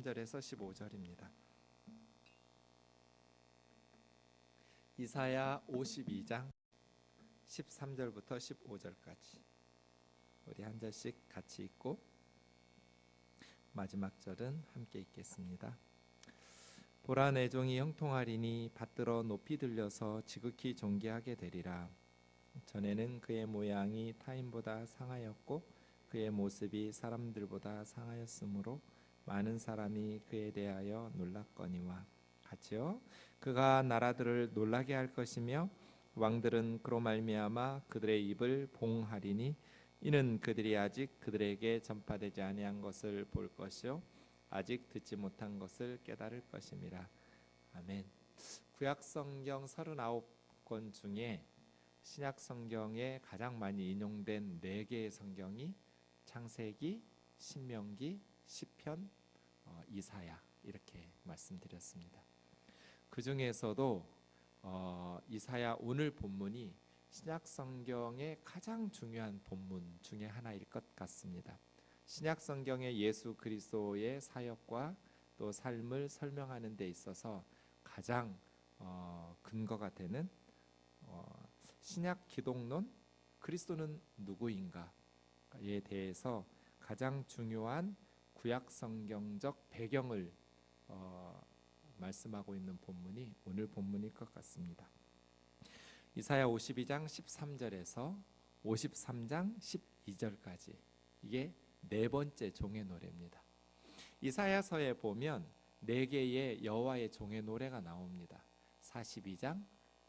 13절에서 15절입니다. 이사야 52장 13절부터 15절까지 우리 한 절씩 같이 읽고 마지막 절은 함께 읽겠습니다. 보라, 내 종이 형통하리니 받들어 높이 들려서 지극히 존귀하게 되리라. 전에는 그의 모양이 타인보다 상하였고 그의 모습이 사람들보다 상하였으므로 많은 사람이 그에 대하여 놀랐거니와 같이요. 그가 나라들을 놀라게 할 것이며 왕들은 그로 말미암아 그들의 입을 봉하리니 이는 그들이 아직 그들에게 전파되지 아니한 것을 볼 것이요 아직 듣지 못한 것을 깨달을 것임이라. 아멘. 구약 성경 39권 중에 신약 성경에 가장 많이 인용된 4개의 성경이 창세기, 신명기, 시편, 이사야 이렇게 말씀드렸습니다. 그 중에서도 이사야 오늘 본문이 신약 성경의 가장 중요한 본문 중에 하나일 것 같습니다. 신약 성경의 예수 그리스도의 사역과 또 삶을 설명하는 데 있어서 가장 근거가 되는 신약 기독론, 그리스도는 누구인가에 대해서 가장 중요한 구약 성경적 배경을 말씀하고 있는 본문이 오늘 본문일 것 같습니다. 이사야 52장 13절에서 53장 12절까지 이게 4번째 종의 노래입니다. 이사야서에 보면 4개의 여호와의 종의 노래가 나옵니다. 42장,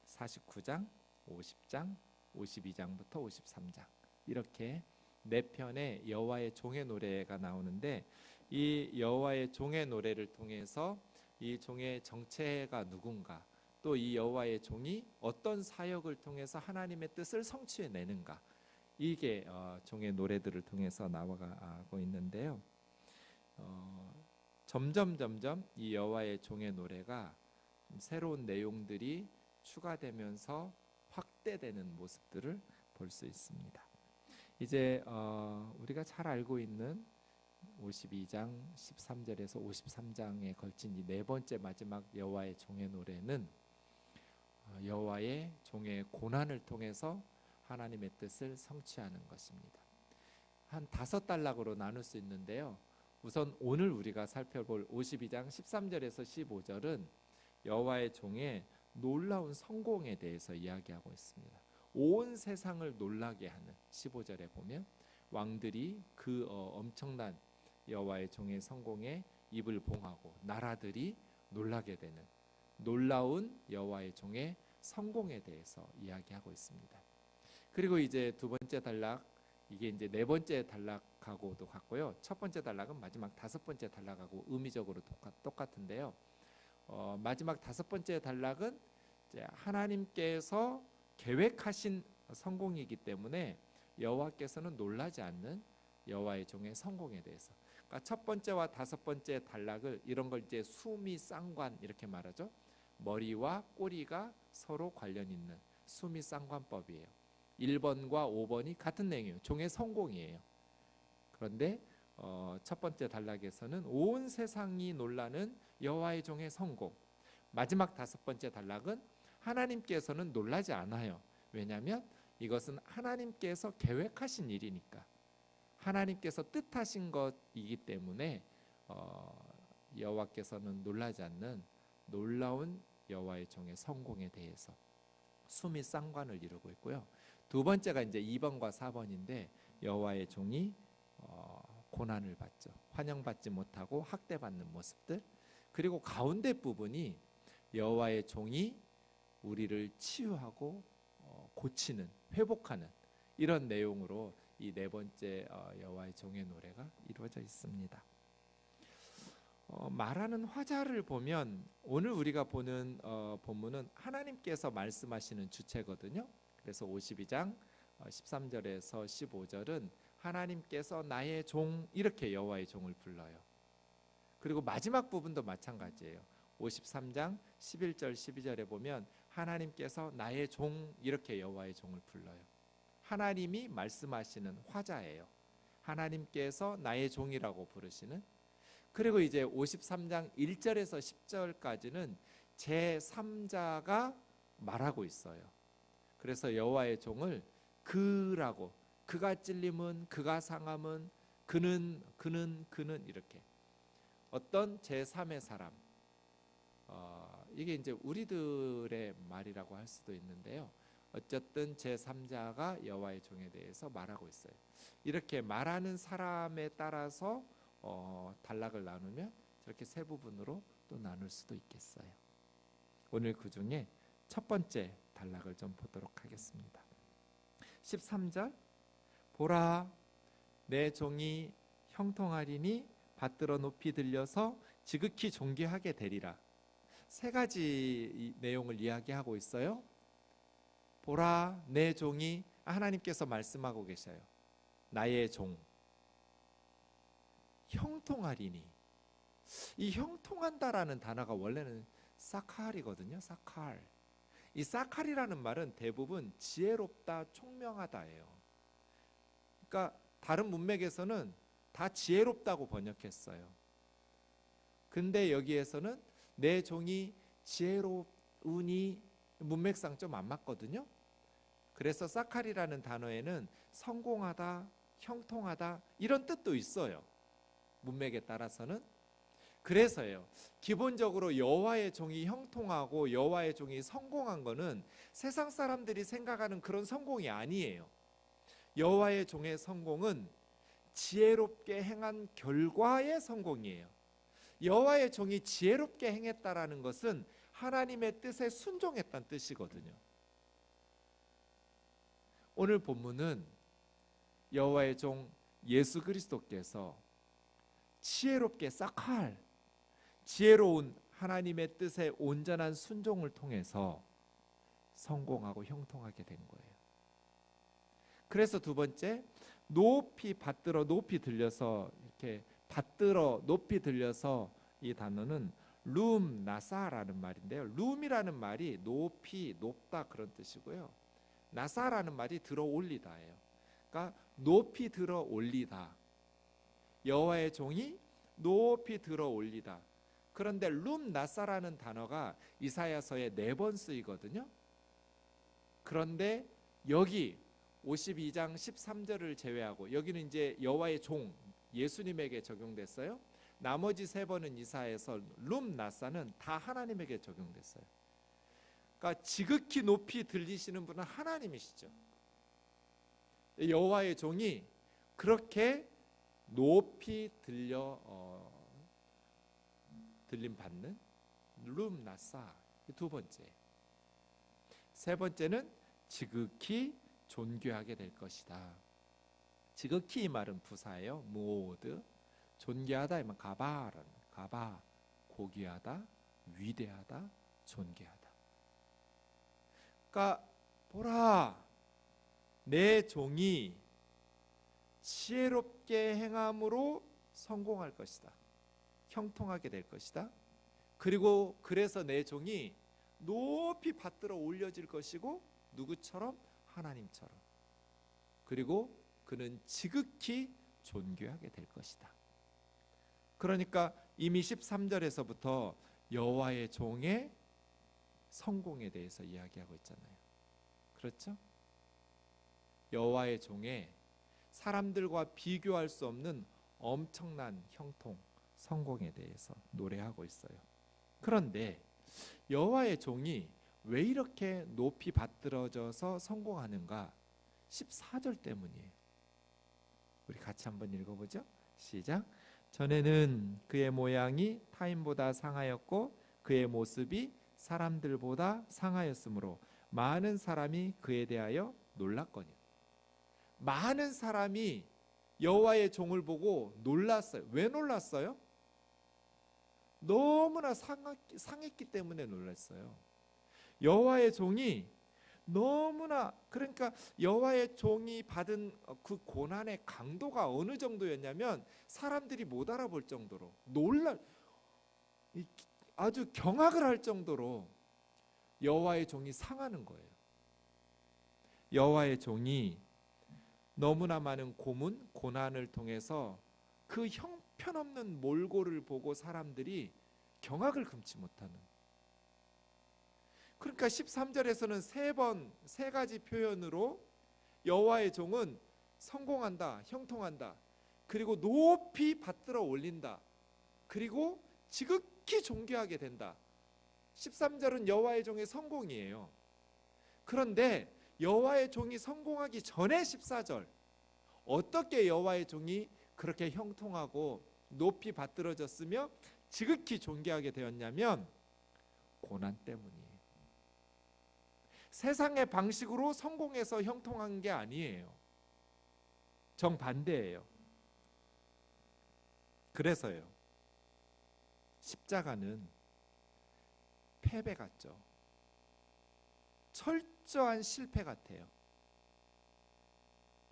49장, 50장, 52장부터 53장 이렇게 4편의 여호와의 종의 노래가 나오는데 이 여호와의 종의 노래를 통해서 이 종의 정체가 누군가, 또 이 여호와의 종이 어떤 사역을 통해서 하나님의 뜻을 성취해내는가, 이게 종의 노래들을 통해서 나와가고 있는데요. 점점 이 여호와의 종의 노래가 새로운 내용들이 추가되면서 확대되는 모습들을 볼 수 있습니다. 이제 우리가 잘 알고 있는 52장 13절에서 53장에 걸친 이 4번째 마지막 여호와의 종의 노래는 여호와의 종의 고난을 통해서 하나님의 뜻을 성취하는 것입니다. 한 5단락으로 나눌 수 있는데요. 우선 오늘 우리가 살펴볼 52장 13절에서 15절은 여호와의 종의 놀라운 성공에 대해서 이야기하고 있습니다. 온 세상을 놀라게 하는 15절에 보면 왕들이 그 엄청난 여호와의 종의 성공에 입을 봉하고 나라들이 놀라게 되는 놀라운 여호와의 종의 성공에 대해서 이야기하고 있습니다. 그리고 이제 2번째 단락, 이게 이제 4번째 단락하고도 같고요. 첫 번째 단락은 마지막 5번째 단락하고 의미적으로 똑같은데요. 마지막 5번째 단락은 이제 하나님께서 계획하신 성공이기 때문에 여호와께서는 놀라지 않는 여호와의 종의 성공에 대해서. 그러니까 첫 번째와 5번째 단락을 이런 걸 이제 수미쌍관 이렇게 말하죠. 머리와 꼬리가 서로 관련 있는 수미쌍관법이에요. 1번과 5번이 같은 내용이에요. 종의 성공이에요. 그런데 첫 번째 단락에서는 온 세상이 놀라는 여호와의 종의 성공. 마지막 5번째 단락은 하나님께서는 놀라지 않아요. 왜냐하면 이것은 하나님께서 계획하신 일이니까, 하나님께서 뜻하신 것이기 때문에 여호와께서는 놀라지 않는 놀라운 여호와의 종의 성공에 대해서 수미쌍관을 이루고 있고요. 2번째가 이제 2번과 4번인데 여호와의 종이 고난을 받죠. 환영받지 못하고 학대받는 모습들. 그리고 가운데 부분이 여호와의 종이 우리를 치유하고 고치는, 회복하는 이런 내용으로 이 4번째 여호와의 종의 노래가 이루어져 있습니다. 말하는 화자를 보면 오늘 우리가 보는 본문은 하나님께서 말씀하시는 주체거든요. 그래서 52장 13절에서 15절은 하나님께서 나의 종 이렇게 여호와의 종을 불러요. 그리고 마지막 부분도 마찬가지예요. 53장 11절 12절에 보면 하나님께서 나의 종 이렇게 여호와의 종을 불러요. 하나님이 말씀하시는 화자예요. 하나님께서 나의 종이라고 부르시는. 그리고 이제 53장 1절에서 10절까지는 제3자가 말하고 있어요. 그래서 여호와의 종을 그라고, 그가 찔림은, 그가 상함은, 그는 이렇게 어떤 제3의 사람, 이게 이제 우리들의 말이라고 할 수도 있는데요. 어쨌든 제3자가 여호와의 종에 대해서 말하고 있어요. 이렇게 말하는 사람에 따라서 단락을 나누면 저렇게 세 부분으로 또 나눌 수도 있겠어요. 오늘 그 중에 첫 번째 단락을 좀 보도록 하겠습니다. 13절, 보라, 내 종이 형통하리니 받들어 높이 들려서 지극히 존귀하게 되리라. 세 가지 내용을 이야기하고 있어요. 보라, 내 종이, 하나님께서 말씀하고 계셔요. 나의 종 형통하리니. 이 형통한다라는 단어가 원래는 사칼이거든요. 사칼. 이 사칼이라는 말은 대부분 지혜롭다, 총명하다예요. 그러니까 다른 문맥에서는 다 지혜롭다고 번역했어요. 근데 여기에서는 내 종이 지혜로우니 문맥상 좀 안 맞거든요. 그래서 사칼이라는 단어에는 성공하다, 형통하다 이런 뜻도 있어요. 문맥에 따라서는. 그래서요, 기본적으로 여호와의 종이 형통하고 여호와의 종이 성공한 거는 세상 사람들이 생각하는 그런 성공이 아니에요. 여호와의 종의 성공은 지혜롭게 행한 결과의 성공이에요. 여호와의 종이 지혜롭게 행했다라는 것은 하나님의 뜻에 순종했다는 뜻이거든요. 오늘 본문은 여호와의 종 예수 그리스도께서 지혜롭게 사칼, 지혜로운 하나님의 뜻에 온전한 순종을 통해서 성공하고 형통하게 된 거예요. 그래서 두 번째, 높이 받들어 높이 들려서, 이렇게 받들어 높이 들려서, 이 단어는 룸 나사라는 말인데요. 룸이라는 말이 높이, 높다 그런 뜻이고요. 나사라는 말이 들어 올리다예요. 그러니까 높이 들어 올리다. 여호와의 종이 높이 들어 올리다. 그런데 룸 나사라는 단어가 이사야서에 4번 쓰이거든요. 그런데 여기 52장 13절을 제외하고, 여기는 이제 여호와의 종 예수님에게 적용됐어요. 나머지 3번은 이사야에서 룸 나사는 다 하나님에게 적용됐어요. 그러니까 지극히 높이 들리시는 분은 하나님이시죠. 여호와의 종이 그렇게 높이 들림 받는 룸 나사, 두 번째. 세 번째는 지극히 존귀하게 될 것이다. 지극히 이 말은 부사예요. 모드. 존귀하다 이면 가바라는, 가바, 고귀하다, 위대하다, 존귀하다. 그러니까 보라, 내 종이 지혜롭게 행함으로 성공할 것이다. 형통하게 될 것이다. 그리고 그래서 내 종이 높이 받들어 올려질 것이고, 누구처럼? 하나님처럼. 그리고 그는 지극히 존귀하게 될 것이다. 그러니까 이미 13절에서부터 여호와의 종의 성공에 대해서 이야기하고 있잖아요. 그렇죠? 여호와의 종의 사람들과 비교할 수 없는 엄청난 형통, 성공에 대해서 노래하고 있어요. 그런데 여호와의 종이 왜 이렇게 높이 받들어져서 성공하는가? 14절 때문이에요. 우리 같이 한번 읽어보죠. 시작. 전에는 그의 모양이 타인보다 상하였고 그의 모습이 사람들보다 상하였으므로 많은 사람이 그에 대하여 놀랐거니와. 많은 사람이 여호와의 종을 보고 놀랐어요. 왜 놀랐어요? 너무나 상했기 때문에 놀랐어요. 여호와의 종이 너무나, 그러니까 여호와의 종이 받은 그 고난의 강도가 어느 정도였냐면 사람들이 못 알아볼 정도로 아주 경악을 할 정도로 여호와의 종이 상하는 거예요. 여호와의 종이 너무나 많은 고문, 고난을 통해서 그 형편이 형편없는 몰골을 보고 사람들이 경악을 금치 못하는. 그러니까 13절에서는 세 가지 표현으로 여호와의 종은 성공한다, 형통한다, 그리고 높이 받들어 올린다, 그리고 지극히 존귀하게 된다. 13절은 여호와의 종의 성공이에요. 그런데 여호와의 종이 성공하기 전에 14절, 어떻게 여호와의 종이 그렇게 형통하고 높이 받들어졌으며 지극히 존귀하게 되었냐면 고난 때문이에요. 세상의 방식으로 성공해서 형통한 게 아니에요. 정반대예요. 그래서요, 십자가는 패배 같죠. 철저한 실패 같아요.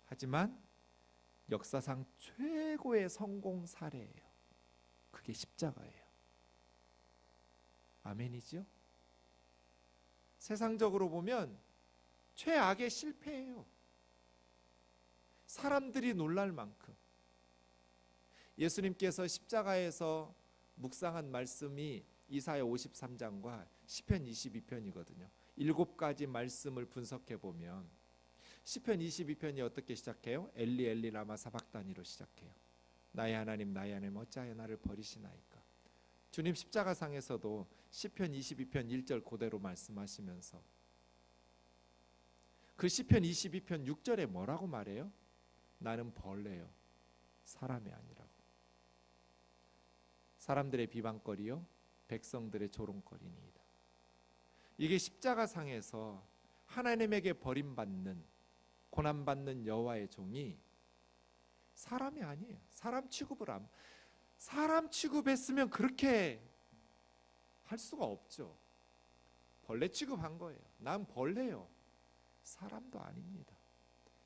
하지만 역사상 최고의 성공 사례예요. 그게 십자가예요. 아멘이죠? 세상적으로 보면 최악의 실패예요. 사람들이 놀랄 만큼. 예수님께서 십자가에서 묵상한 말씀이 이사야 53장과 시편 22편이거든요. 7가지 말씀을 분석해 보면 시편 22편이 어떻게 시작해요? 엘리 엘리 라마 사박다니로 시작해요. 나의 하나님 어찌하여 나를 버리시나이까. 주님 십자가상에서도 시편 22편 1절 그대로 말씀하시면서 그 시편 22편 6절에 뭐라고 말해요? 나는 벌레요, 사람이 아니라고. 사람들의 비방거리요, 백성들의 조롱거리니이다. 이게 십자가상에서 하나님에게 버림받는, 고난받는 여호와의 종이 사람이 아니에요. 사람 취급했으면 그렇게 할 수가 없죠. 벌레 취급한 거예요. 난 벌레요, 사람도 아닙니다.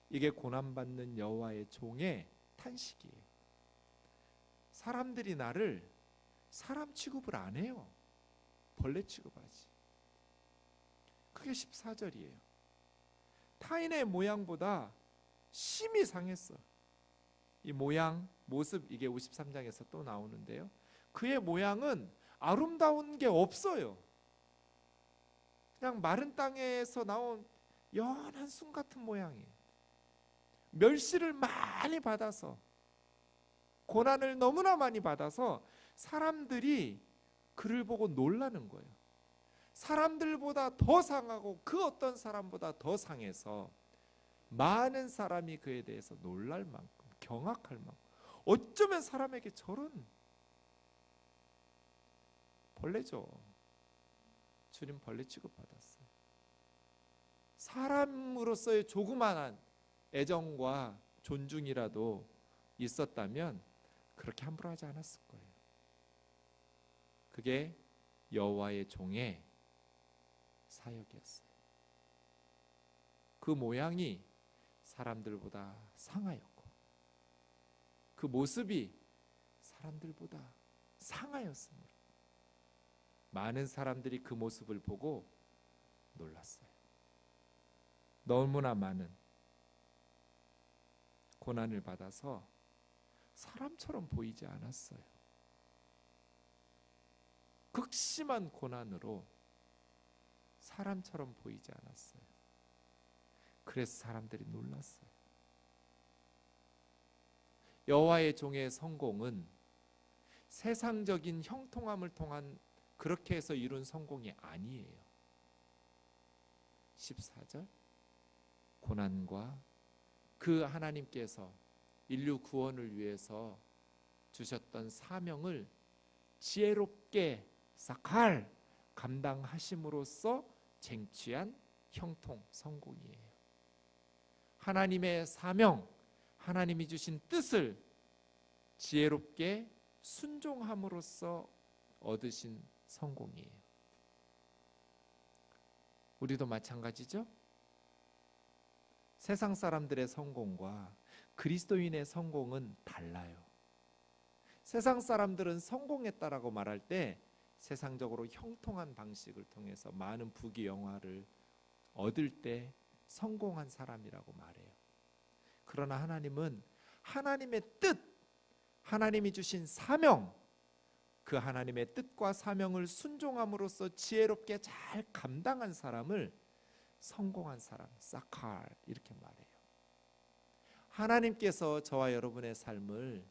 이게 고난받는 여호와의 종의 탄식이에요. 사람들이 나를 사람 취급을 안 해요. 벌레 취급하지. 그게 14절이에요. 타인의 모양보다 심히 상했어. 이 모양, 모습, 이게 53장에서 또 나오는데요. 그의 모양은 아름다운 게 없어요. 그냥 마른 땅에서 나온 연한 순 같은 모양이에요. 멸시를 많이 받아서, 고난을 너무나 많이 받아서 사람들이 그를 보고 놀라는 거예요. 사람들보다 더 상하고 그 어떤 사람보다 더 상해서 많은 사람이 그에 대해서 놀랄 만큼, 경악할 만큼, 어쩌면 사람에게 저런, 벌레죠. 주님 벌레 취급받았어요. 사람으로서의 조그만한 애정과 존중이라도 있었다면 그렇게 함부로 하지 않았을 거예요. 그게 여호와의 종의 사역이었어요. 그 모양이 사람들보다 상하였고, 그 모습이 사람들보다 상하였으므로 많은 사람들이 그 모습을 보고 놀랐어요. 너무나 많은 고난을 받아서 사람처럼 보이지 않았어요. 극심한 고난으로 사람처럼 보이지 않았어요. 그래서 사람들이 놀랐어요. 여호와의 종의 성공은 세상적인 형통함을 통한, 그렇게 해서 이룬 성공이 아니에요. 14절, 고난과 그 하나님께서 인류 구원을 위해서 주셨던 사명을 지혜롭게 싹할 감당하심으로써 쟁취한 형통, 성공이에요. 하나님의 사명, 하나님이 주신 뜻을 지혜롭게 순종함으로써 얻으신 성공이에요. 우리도 마찬가지죠? 세상 사람들의 성공과 그리스도인의 성공은 달라요. 세상 사람들은 성공했다라고 말할 때 세상적으로 형통한 방식을 통해서 많은 부귀영화를 얻을 때 성공한 사람이라고 말해요. 그러나 하나님은 하나님의 뜻, 하나님이 주신 사명, 그 하나님의 뜻과 사명을 순종함으로써 지혜롭게 잘 감당한 사람을 성공한 사람, 사칼 이렇게 말해요. 하나님께서 저와 여러분의 삶을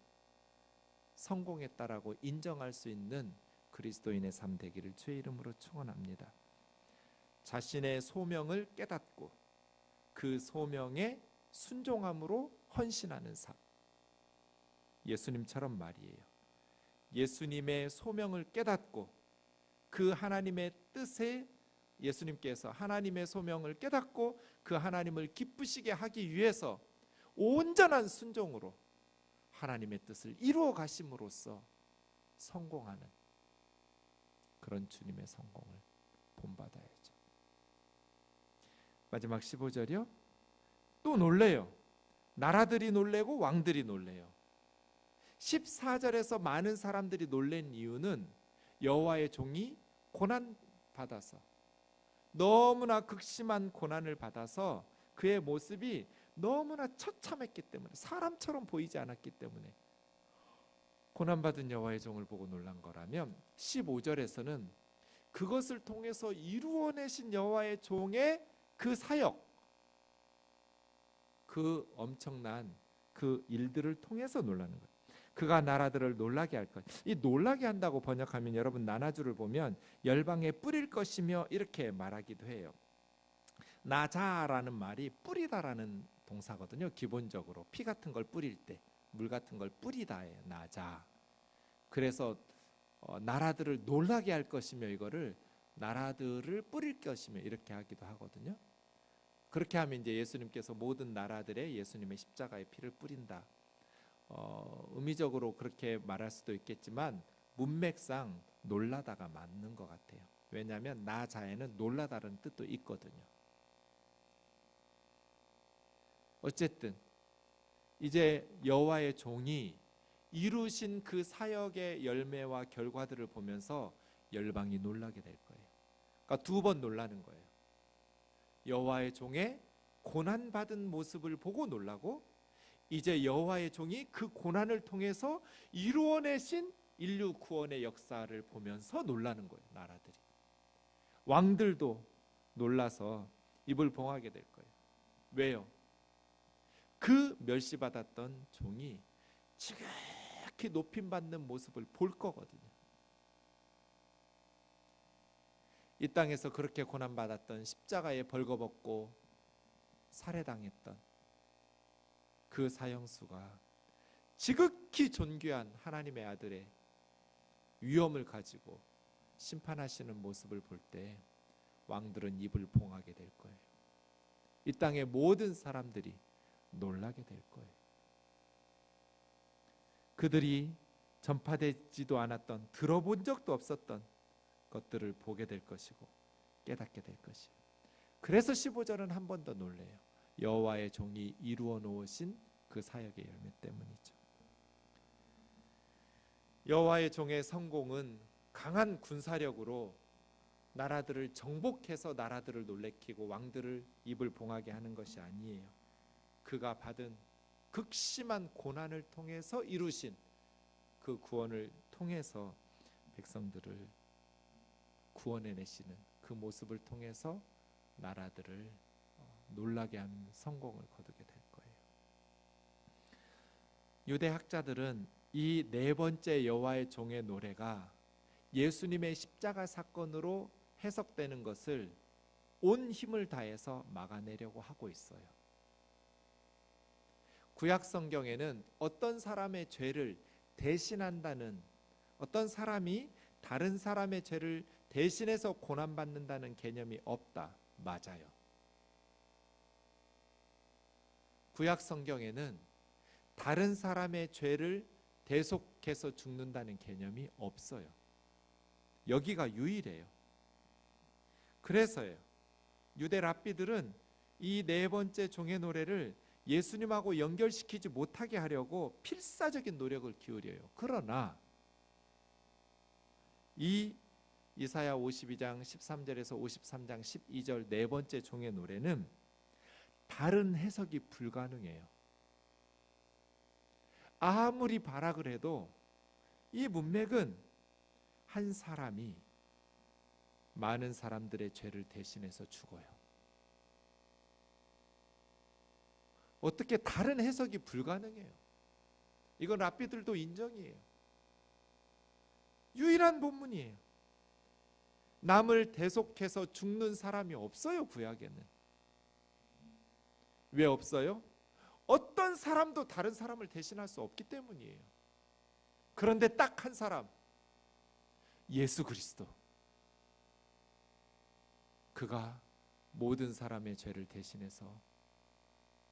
성공했다라고 인정할 수 있는 그리스도인의 삶 되기를 주의 이름으로 축원합니다. 자신의 소명을 깨닫고 그 소명에 순종함으로 헌신하는 삶. 예수님처럼 말이에요. 예수님의 소명을 깨닫고 그 하나님의 뜻에 예수님께서 하나님의 소명을 깨닫고 그 하나님을 기쁘시게 하기 위해서 온전한 순종으로 하나님의 뜻을 이루어 가심으로써 성공하는 그런 주님의 성공을 본받아야죠. 마지막 15절이요. 또 놀래요. 나라들이 놀래고 왕들이 놀래요. 14절에서 많은 사람들이 놀란 이유는 여호와의 종이 고난 받아서, 너무나 극심한 고난을 받아서 그의 모습이 너무나 처참했기 때문에, 사람처럼 보이지 않았기 때문에 고난받은 여호와의 종을 보고 놀란 거라면, 15절에서는 그것을 통해서 이루어내신 여호와의 종의 그 사역, 그 엄청난 그 일들을 통해서 놀라는 거예요. 그가 나라들을 놀라게 할 것. 이 놀라게 한다고 번역하면 여러분 나나주를 보면 열방에 뿌릴 것이며 이렇게 말하기도 해요. 나자라는 말이 뿌리다라는 동사거든요. 기본적으로 피 같은 걸 뿌릴 때, 물 같은 걸 뿌리다예요. 나자. 그래서 나라들을 놀라게 할 것이며, 이거를 나라들을 뿌릴 것이며 이렇게 하기도 하거든요. 그렇게 하면 이제 예수님께서 모든 나라들에 예수님의 십자가의 피를 뿌린다. 의미적으로 그렇게 말할 수도 있겠지만 문맥상 놀라다가 맞는 것 같아요. 왜냐하면 나자에는 놀라다는 뜻도 있거든요. 어쨌든 이제 여호와의 종이 이루신 그 사역의 열매와 결과들을 보면서 열방이 놀라게 될 거예요. 그러니까 두 번 놀라는 거예요. 여호와의 종의 고난받은 모습을 보고 놀라고, 이제 여호와의 종이 그 고난을 통해서 이루어내신 인류 구원의 역사를 보면서 놀라는 거예요. 나라들이, 왕들도 놀라서 입을 봉하게 될 거예요. 왜요? 그 멸시받았던 종이 지극히 높임받는 모습을 볼 거거든요. 이 땅에서 그렇게 고난받았던, 십자가에 벌거벗고 살해당했던 그 사형수가 지극히 존귀한 하나님의 아들의 위엄을 가지고 심판하시는 모습을 볼 때 왕들은 입을 봉하게 될 거예요. 이 땅의 모든 사람들이 놀라게 될 거예요. 그들이 전파되지도 않았던, 들어본 적도 없었던 것들을 보게 될 것이고 깨닫게 될 것이에요. 그래서 15절은 한 번 더 놀래요. 여호와의 종이 이루어 놓으신 그 사역의 열매 때문이죠. 여호와의 종의 성공은 강한 군사력으로 나라들을 정복해서 나라들을 놀래키고 왕들을 입을 봉하게 하는 것이 아니에요. 그가 받은 극심한 고난을 통해서 이루신 그 구원을 통해서 백성들을 구원해내시는 그 모습을 통해서 나라들을 놀라게 하는 성공을 거두게 될 거예요. 유대 학자들은 이 네 번째 여호와의 종의 노래가 예수님의 십자가 사건으로 해석되는 것을 온 힘을 다해서 막아내려고 하고 있어요. 구약 성경에는 어떤 사람의 죄를 대신한다는, 어떤 사람이 다른 사람의 죄를 대신해서 고난받는다는 개념이 없다. 맞아요. 구약 성경에는 다른 사람의 죄를 대속해서 죽는다는 개념이 없어요. 여기가 유일해요. 그래서요, 유대 랍비들은 이 네 번째 종의 노래를 예수님하고 연결시키지 못하게 하려고 필사적인 노력을 기울여요. 그러나 이 이사야 52장 13절에서 53장 12절 네 번째 종의 노래는 다른 해석이 불가능해요. 아무리 발악을 해도 이 문맥은 한 사람이 많은 사람들의 죄를 대신해서 죽어요. 어떻게 다른 해석이 불가능해요. 이건 랍비들도 인정이에요. 유일한 본문이에요. 남을 대속해서 죽는 사람이 없어요, 구약에는. 왜 없어요? 어떤 사람도 다른 사람을 대신할 수 없기 때문이에요. 그런데 딱 한 사람, 예수 그리스도. 그가 모든 사람의 죄를 대신해서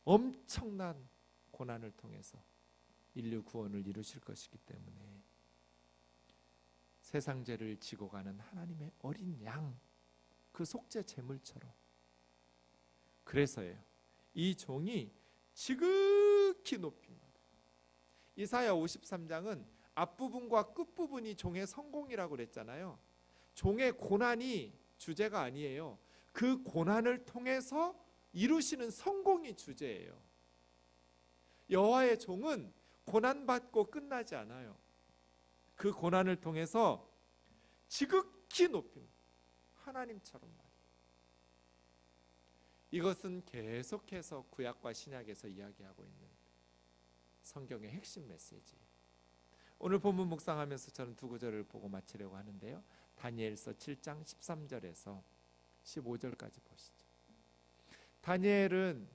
엄청난 고난을 통해서 인류 구원을 이루실 것이기 때문에 세상 죄를 지고 가는 하나님의 어린 양, 그 속죄 제물처럼. 그래서예요, 이 종이 지극히 높입니다. 이사야 53장은 앞부분과 끝부분이 종의 성공이라고 그랬잖아요. 종의 고난이 주제가 아니에요. 그 고난을 통해서 이루시는 성공이 주제예요. 여호와의 종은 고난받고 끝나지 않아요. 그 고난을 통해서 지극히 높임, 하나님처럼 말이에요. 이것은 계속해서 구약과 신약에서 이야기하고 있는 성경의 핵심 메시지예요. 오늘 본문 묵상하면서 저는 두 구절을 보고 마치려고 하는데요. 다니엘서 7장 13절에서 15절까지 보시죠. 다니엘은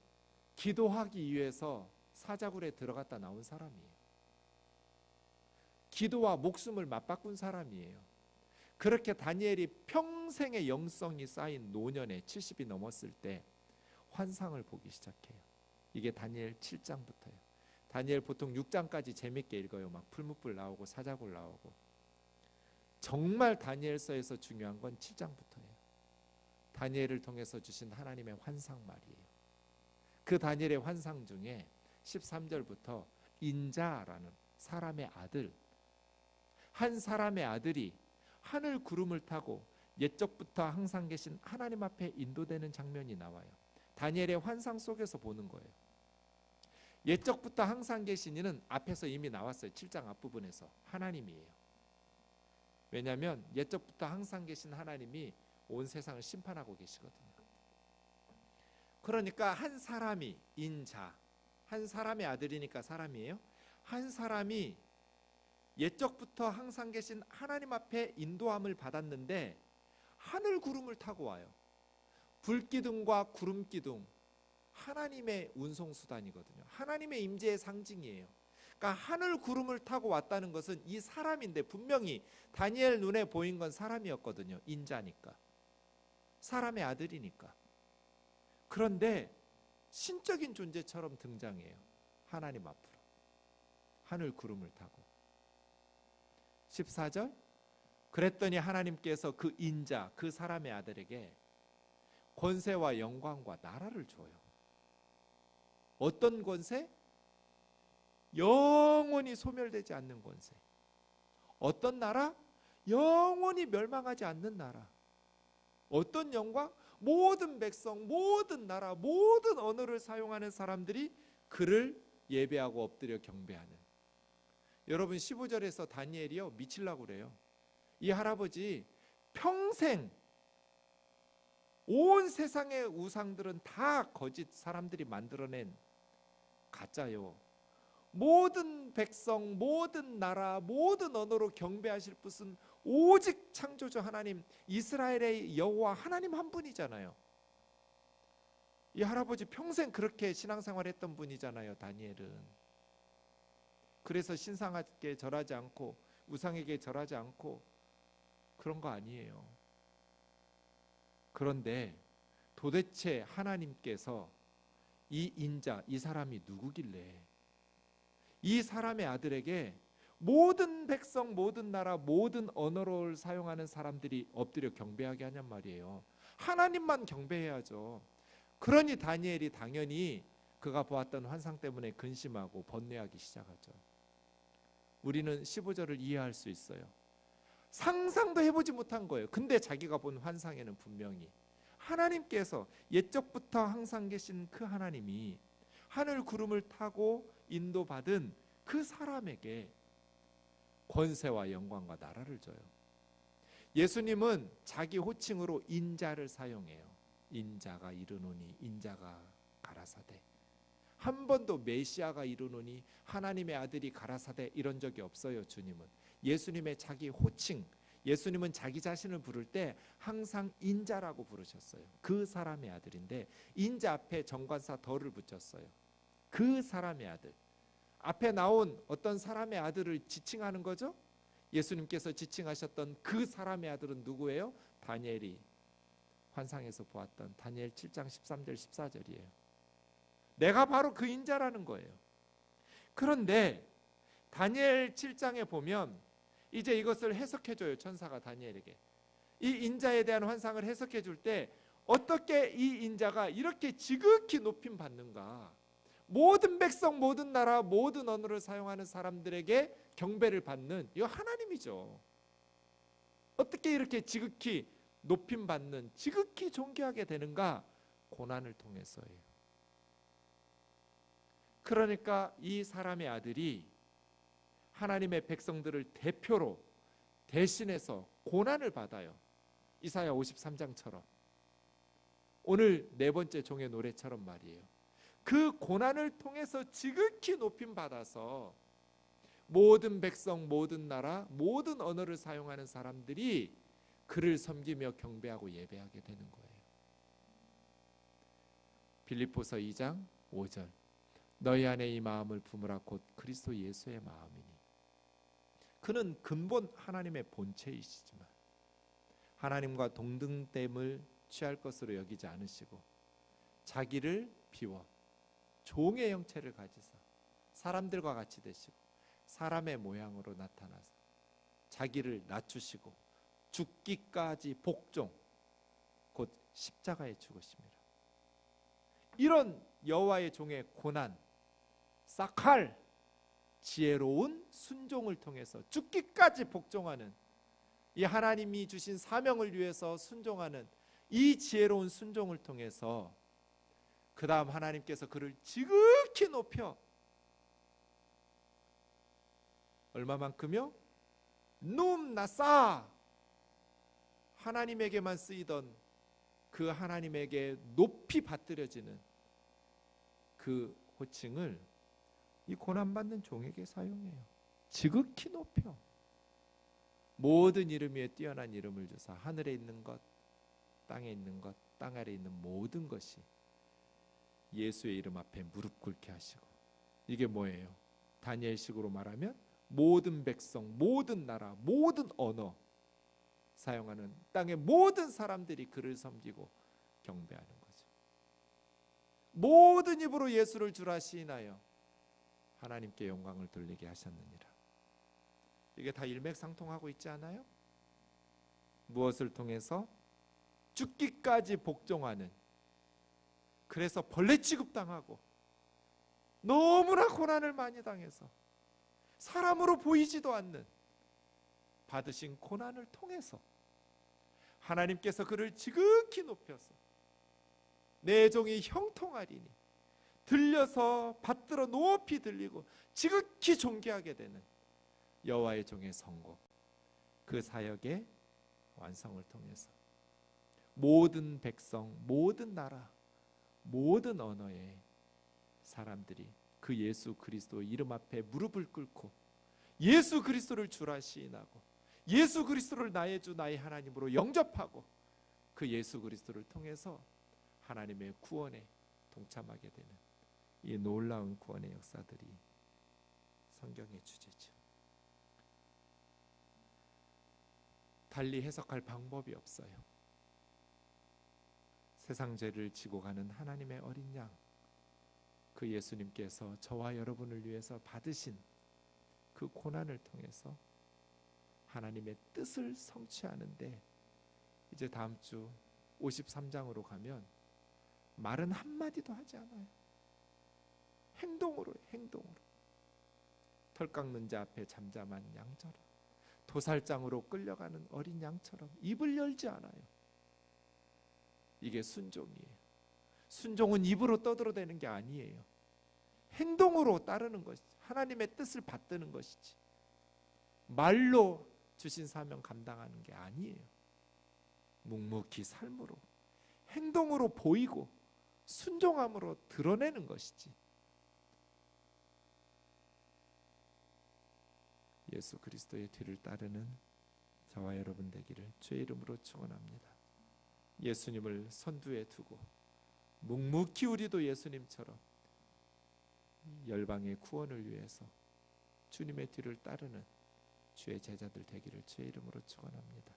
기도하기 위해서 사자굴에 들어갔다 나온 사람이에요. 기도와 목숨을 맞바꾼 사람이에요. 그렇게 다니엘이 평생의 영성이 쌓인 노년에 70이 넘었을 때 환상을 보기 시작해요. 이게 다니엘 7장부터예요. 다니엘 보통 6장까지 재밌게 읽어요. 막 풀무불 나오고 사자굴 나오고. 정말 다니엘서에서 중요한 건 7장부터예요. 다니엘을 통해서 주신 하나님의 환상 말이에요. 그 다니엘의 환상 중에 13절부터 인자라는 사람의 아들, 한 사람의 아들이 하늘 구름을 타고 옛적부터 항상 계신 하나님 앞에 인도되는 장면이 나와요. 다니엘의 환상 속에서 보는 거예요. 옛적부터 항상 계신 이는 앞에서 이미 나왔어요. 7장 앞부분에서 하나님이에요. 왜냐하면 옛적부터 항상 계신 하나님이 온 세상을 심판하고 계시거든요. 그러니까 한 사람이 인자, 한 사람의 아들이니까 사람이에요. 한 사람이 옛적부터 항상 계신 하나님 앞에 인도함을 받았는데 하늘 구름을 타고 와요. 불기둥과 구름기둥, 하나님의 운송수단이거든요. 하나님의 임재의 상징이에요. 그러니까 하늘 구름을 타고 왔다는 것은 이 사람인데, 분명히 다니엘 눈에 보인 건 사람이었거든요. 인자니까, 사람의 아들이니까. 그런데 신적인 존재처럼 등장해요. 하나님 앞으로 하늘 구름을 타고. 14절, 그랬더니 하나님께서 그 인자, 그 사람의 아들에게 권세와 영광과 나라를 줘요. 어떤 권세? 영원히 소멸되지 않는 권세. 어떤 나라? 영원히 멸망하지 않는 나라. 어떤 영광? 모든 백성, 모든 나라, 모든 언어를 사용하는 사람들이 그를 예배하고 엎드려 경배하는. 여러분, 15절에서 다니엘이요, 미치려고 그래요. 이 할아버지 평생 온 세상의 우상들은 다 거짓 사람들이 만들어낸 가짜요. 모든 백성, 모든 나라, 모든 언어로 경배하실 분은 오직 창조주 하나님, 이스라엘의 여호와 하나님 한 분이잖아요. 이 할아버지 평생 그렇게 신앙생활했던 분이잖아요, 다니엘은. 그래서 신상에게 절하지 않고 우상에게 절하지 않고 그런 거 아니에요. 그런데 도대체 하나님께서 이 인자, 이 사람이 누구길래 이 사람의 아들에게 모든 백성, 모든 나라, 모든 언어를 사용하는 사람들이 엎드려 경배하게 하냔 말이에요. 하나님만 경배해야죠. 그러니 다니엘이 당연히 그가 보았던 환상 때문에 근심하고 번뇌하기 시작하죠. 우리는 15절을 이해할 수 있어요. 상상도 해보지 못한 거예요. 근데 자기가 본 환상에는 분명히 하나님께서, 옛적부터 항상 계신 그 하나님이 하늘 구름을 타고 인도받은 그 사람에게 권세와 영광과 나라를 줘요. 예수님은 자기 호칭으로 인자를 사용해요. 인자가 이르노니 인자가 가라사대. 한 번도 메시아가 이르노니 하나님의 아들이 가라사대 이런 적이 없어요. 주님은 예수님의 자기 호칭, 예수님은 자기 자신을 부를 때 항상 인자라고 부르셨어요. 그 사람의 아들인데 인자 앞에 정관사 덜을 붙였어요. 그 사람의 아들. 앞에 나온 어떤 사람의 아들을 지칭하는 거죠. 예수님께서 지칭하셨던 그 사람의 아들은 누구예요? 다니엘이 환상에서 보았던 다니엘 7장 13절 14절이에요. 내가 바로 그 인자라는 거예요. 그런데 다니엘 7장에 보면 이제 이것을 해석해줘요. 천사가 다니엘에게 이 인자에 대한 환상을 해석해 줄 때 어떻게 이 인자가 이렇게 지극히 높임 받는가. 모든 백성, 모든 나라, 모든 언어를 사용하는 사람들에게 경배를 받는 이거 하나님이죠. 어떻게 이렇게 지극히 높임 받는, 지극히 존귀하게 되는가? 고난을 통해서예요. 그러니까 이 사람의 아들이 하나님의 백성들을 대표로 대신해서 고난을 받아요. 이사야 53장처럼 오늘 네 번째 종의 노래처럼 말이에요. 그 고난을 통해서 지극히 높임 받아서 모든 백성, 모든 나라, 모든 언어를 사용하는 사람들이 그를 섬기며 경배하고 예배하게 되는 거예요. 빌립보서 2장 5절 너희 안에 이 마음을 품으라 곧 그리스도 예수의 마음이니. 그는 근본 하나님의 본체이시지만 하나님과 동등됨을 취할 것으로 여기지 않으시고 자기를 비워 종의 형체를 가지사 사람들과 같이 되시고 사람의 모양으로 나타나서 자기를 낮추시고 죽기까지 복종 곧 십자가에 죽으십니다. 이런 여호와의 종의 고난, 사칼, 지혜로운 순종을 통해서 죽기까지 복종하는 이 하나님이 주신 사명을 위해서 순종하는 이 지혜로운 순종을 통해서 그 다음 하나님께서 그를 지극히 높여 얼마만큼요? 눔나사 하나님에게만 쓰이던 그 하나님에게 높이 받들여지는 그 호칭을 이 고난받는 종에게 사용해요. 지극히 높여 모든 이름 위에 뛰어난 이름을 주사 하늘에 있는 것, 땅에 있는 것, 땅 아래에 있는 모든 것이 예수의 이름 앞에 무릎 꿇게 하시고. 이게 뭐예요? 다니엘식으로 말하면 모든 백성, 모든 나라, 모든 언어 사용하는 땅의 모든 사람들이 그를 섬기고 경배하는 거죠. 모든 입으로 예수를 주라 시인하여 하나님께 영광을 돌리게 하셨느니라. 이게 다 일맥상통하고 있지 않아요? 무엇을 통해서? 죽기까지 복종하는, 그래서 벌레 취급당하고 너무나 고난을 많이 당해서 사람으로 보이지도 않는 받으신 고난을 통해서 하나님께서 그를 지극히 높여서 내 종이 형통하리니 들려서 받들어 높이 들리고 지극히 존귀하게 되는 여호와의 종의 성공, 그 사역의 완성을 통해서 모든 백성, 모든 나라, 모든 언어의 사람들이 그 예수 그리스도 이름 앞에 무릎을 꿇고 예수 그리스도를 주라 시인하고 예수 그리스도를 나의 주 나의 하나님으로 영접하고 그 예수 그리스도를 통해서 하나님의 구원에 동참하게 되는 이 놀라운 구원의 역사들이 성경의 주제죠. 달리 해석할 방법이 없어요. 세상 죄를 지고 가는 하나님의 어린 양, 그 예수님께서 저와 여러분을 위해서 받으신 그 고난을 통해서 하나님의 뜻을 성취하는데, 이제 다음 주 53장으로 가면 말은 한마디도 하지 않아요. 행동으로, 행동으로. 털 깎는 자 앞에 잠잠한 양처럼, 도살장으로 끌려가는 어린 양처럼 입을 열지 않아요. 이게 순종이에요. 순종은 입으로 떠들어대는 게 아니에요. 행동으로 따르는 것, 하나님의 뜻을 받드는 것이지 말로 주신 사명 감당하는 게 아니에요. 묵묵히 삶으로, 행동으로 보이고 순종함으로 드러내는 것이지. 예수 그리스도의 뒤를 따르는 저와 여러분 되기를 주의 이름으로 축원합니다. 예수님을 선두에 두고 묵묵히 우리도 예수님처럼 열방의 구원을 위해서 주님의 뒤를 따르는 주의 제자들 되기를 주의 이름으로 축원합니다.